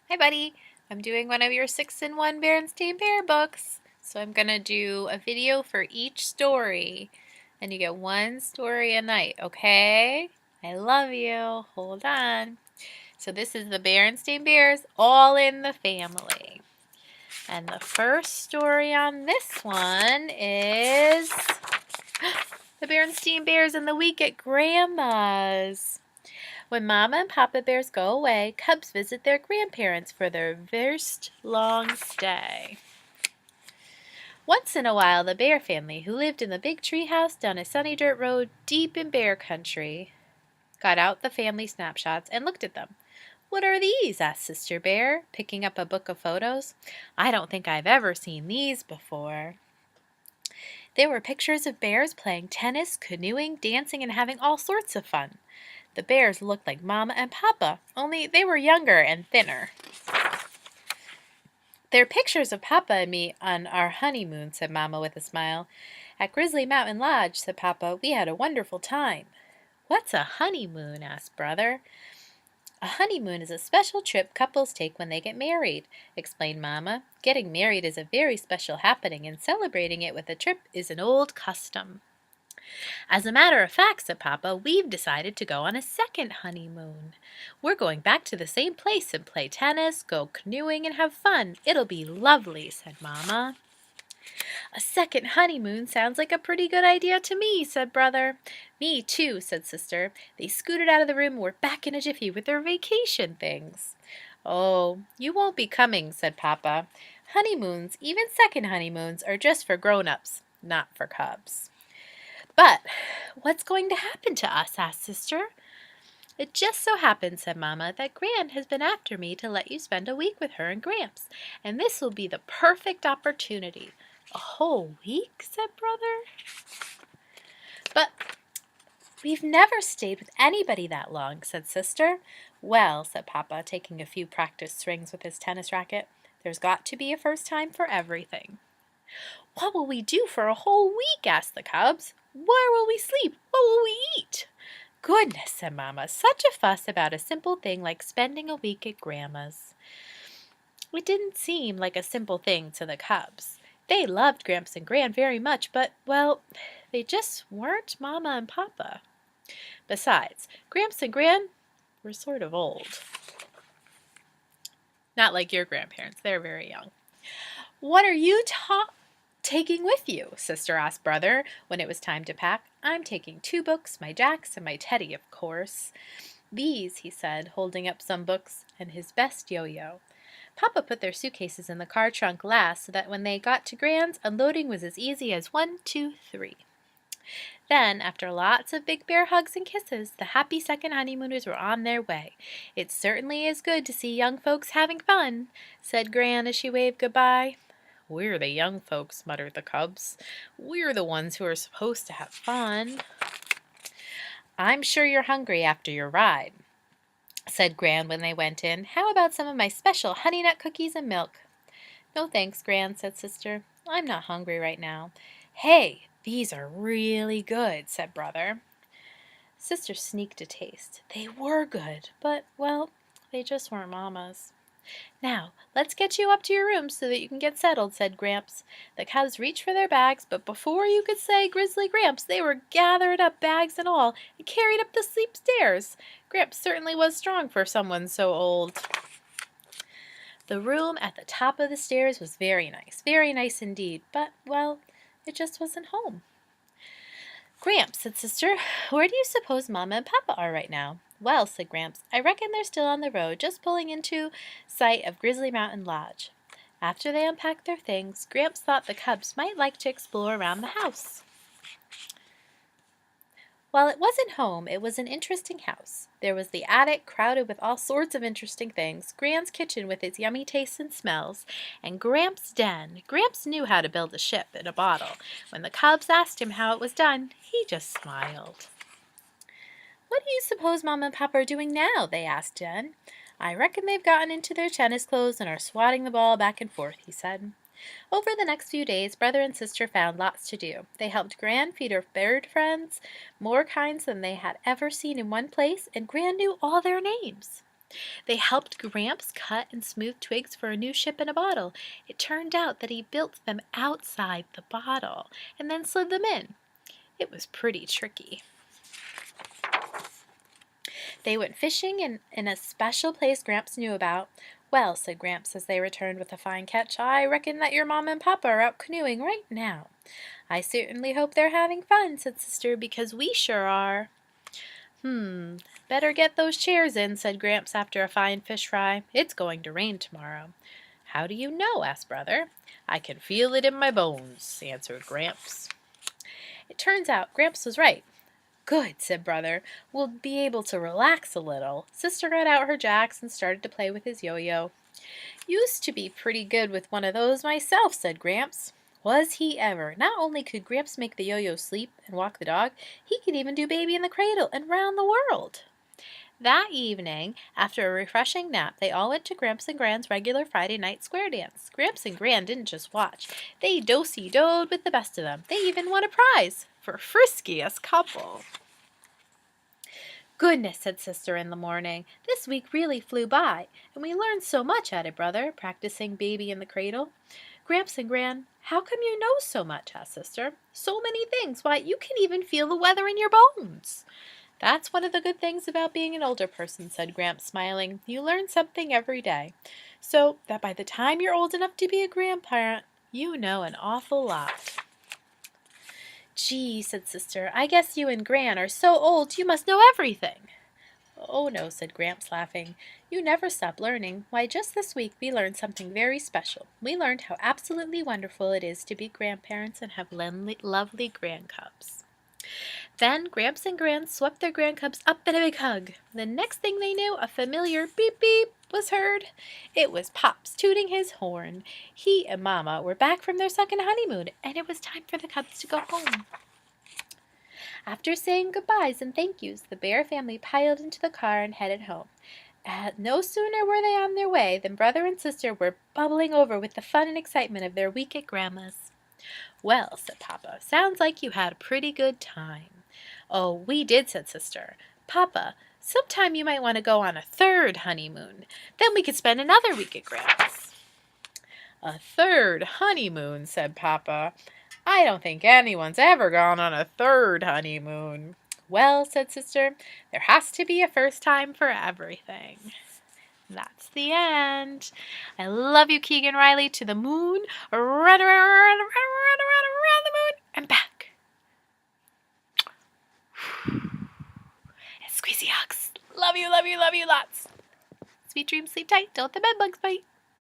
Hi, buddy. I'm doing one of your 6-in-1 Berenstain Bear books. So I'm going to do a video for each story. And you get one story a night, okay? I love you. Hold on. So this is the Berenstain Bears, all in the family. And the first story on this one is the Berenstain Bears and the week at Grandma's. When Mama and Papa Bears go away, cubs visit their grandparents for their first long stay. Once in a while, the Bear family, who lived in the big tree house down a sunny dirt road deep in Bear country, got out the family snapshots and looked at them. "What are these?" asked Sister Bear, picking up a book of photos. "I don't think I've ever seen these before." They were pictures of bears playing tennis, canoeing, dancing, and having all sorts of fun. The bears looked like Mama and Papa, only they were younger and thinner. "They're pictures of Papa and me on our honeymoon," said Mama with a smile. "At Grizzly Mountain Lodge," said Papa, "we had a wonderful time." "What's a honeymoon?" asked Brother. "A honeymoon is a special trip couples take when they get married," explained Mama. "Getting married is a very special happening, and celebrating it with a trip is an old custom." "As a matter of fact," said Papa, "we've decided to go on a second honeymoon. We're going back to the same place and play tennis, go canoeing, and have fun. It'll be lovely," said Mama. "A second honeymoon sounds like a pretty good idea to me," said Brother. "Me too," said Sister. They scooted out of the room and were back in a jiffy with their vacation things. "Oh, you won't be coming," said Papa. "Honeymoons, even second honeymoons, are just for grown-ups, not for cubs." "But what's going to happen to us?" asked Sister. "It just so happens," said Mama, "that Gran has been after me to let you spend a week with her and Gramps, and this will be the perfect opportunity." "A whole week?" said Brother. "But we've never stayed with anybody that long," said Sister. "Well," said Papa, taking a few practice swings with his tennis racket, "there's got to be a first time for everything." "What will we do for a whole week?" asked the cubs. "Where will we sleep? What will we eat?" "Goodness," said Mama, "such a fuss about a simple thing like spending a week at Grandma's." It didn't seem like a simple thing to the cubs. They loved Gramps and Gran very much, but, well, they just weren't Mama and Papa. Besides, Gramps and Gran were sort of old. Not like your grandparents. They're very young. "What are you taking with you?" Sister asked Brother when it was time to pack. "I'm taking 2 books, my jacks, and my teddy, of course." "These," he said, holding up some books, "and his best yo-yo." Papa put their suitcases in the car trunk last so that when they got to Gran's, unloading was as easy as 1, 2, 3. Then, after lots of Big Bear hugs and kisses, the happy second honeymooners were on their way. "It certainly is good to see young folks having fun," said Gran as she waved goodbye. "We're the young folks," muttered the cubs. "We're the ones who are supposed to have fun." "I'm sure you're hungry after your ride," said Gran when they went in. "How about some of my special honey nut cookies and milk?" "No thanks, Gran," said Sister. "I'm not hungry right now." "Hey, these are really good," said Brother. Sister sneaked a taste. They were good, but, well, they just weren't Mama's. "Now, let's get you up to your room so that you can get settled," said Gramps. The cubs reached for their bags, but before you could say Grizzly Gramps, they were gathered up, bags and all, and carried up the steep stairs. Gramps certainly was strong for someone so old. The room at the top of the stairs was very nice indeed, but, well, it just wasn't home. "Gramps," said Sister, "where do you suppose Mama and Papa are right now?" "Well," said Gramps, "I reckon they're still on the road, just pulling into sight of Grizzly Mountain Lodge." After they unpacked their things, Gramps thought the cubs might like to explore around the house. While it wasn't home, it was an interesting house. There was the attic, crowded with all sorts of interesting things, Gran's kitchen with its yummy tastes and smells, and Gramps' den. Gramps knew how to build a ship in a bottle. When the cubs asked him how it was done, he just smiled. "What do you suppose Mama and Papa are doing now?" they asked Den. "I reckon they've gotten into their tennis clothes and are swatting the ball back and forth," he said. Over the next few days, Brother and Sister found lots to do. They helped Gran feed her bird friends, more kinds than they had ever seen in one place, and Gran knew all their names. They helped Gramps cut and smooth twigs for a new ship in a bottle. It turned out that he built them outside the bottle and then slid them in. It was pretty tricky. They went fishing in a special place Gramps knew about. "Well," said Gramps as they returned with a fine catch, "I reckon that your Mama and Papa are out canoeing right now." "I certainly hope they're having fun," said Sister, "because we sure are." Better get those chairs in," said Gramps after a fine fish fry. "It's going to rain tomorrow." "How do you know?" asked Brother. "I can feel it in my bones," answered Gramps. It turns out Gramps was right. "Good," said Brother. "We'll be able to relax a little." Sister got out her jacks and started to play with his yo-yo. "Used to be pretty good with one of those myself," said Gramps. Was he ever? Not only could Gramps make the yo-yo sleep and walk the dog, he could even do baby in the cradle and round the world. That evening, after a refreshing nap, they all went to Gramps and Gran's regular Friday night square dance. Gramps and Gran didn't just watch. They do-si-doed with the best of them. They even won a prize for friskiest couple. "Goodness," said Sister in the morning. "This week really flew by, and we learned so much," added Brother, practicing baby in the cradle. "Gramps and Gran, how come you know so much?" asked Sister. "So many things. Why, you can even feel the weather in your bones." "That's one of the good things about being an older person," said Gramps, smiling. "You learn something every day, so that by the time you're old enough to be a grandparent, you know an awful lot." "Gee," said Sister, "I guess you and Gran are so old you must know everything." "Oh, no," said Gramps, laughing. "You never stop learning. Why, just this week we learned something very special. We learned how absolutely wonderful it is to be grandparents and have lovely grandcubs." Then Gramps and Gran swept their grandcubs up in a big hug. The next thing they knew, a familiar beep beep was heard. It was Pops tooting his horn. He and Mama were back from their second honeymoon, and it was time for the cubs to go home. After saying goodbyes and thank yous, the Bear family piled into the car and headed home. No sooner were they on their way than Brother and Sister were bubbling over with the fun and excitement of their week at Grandma's. "Well," said Papa, "sounds like you had a pretty good time." "Oh, we did," said Sister. "Papa, sometime you might want to go on a third honeymoon. Then we could spend another week at Grandma's." "A third honeymoon," said Papa. "I don't think anyone's ever gone on a third honeymoon." "Well," said Sister, "there has to be a first time for everything." That's the end. I love you, Keegan Riley, to the moon, run around the moon, and back. And squeezy hugs. Love you, love you, love you lots. Sweet dreams, sleep tight, don't let the bed bugs bite.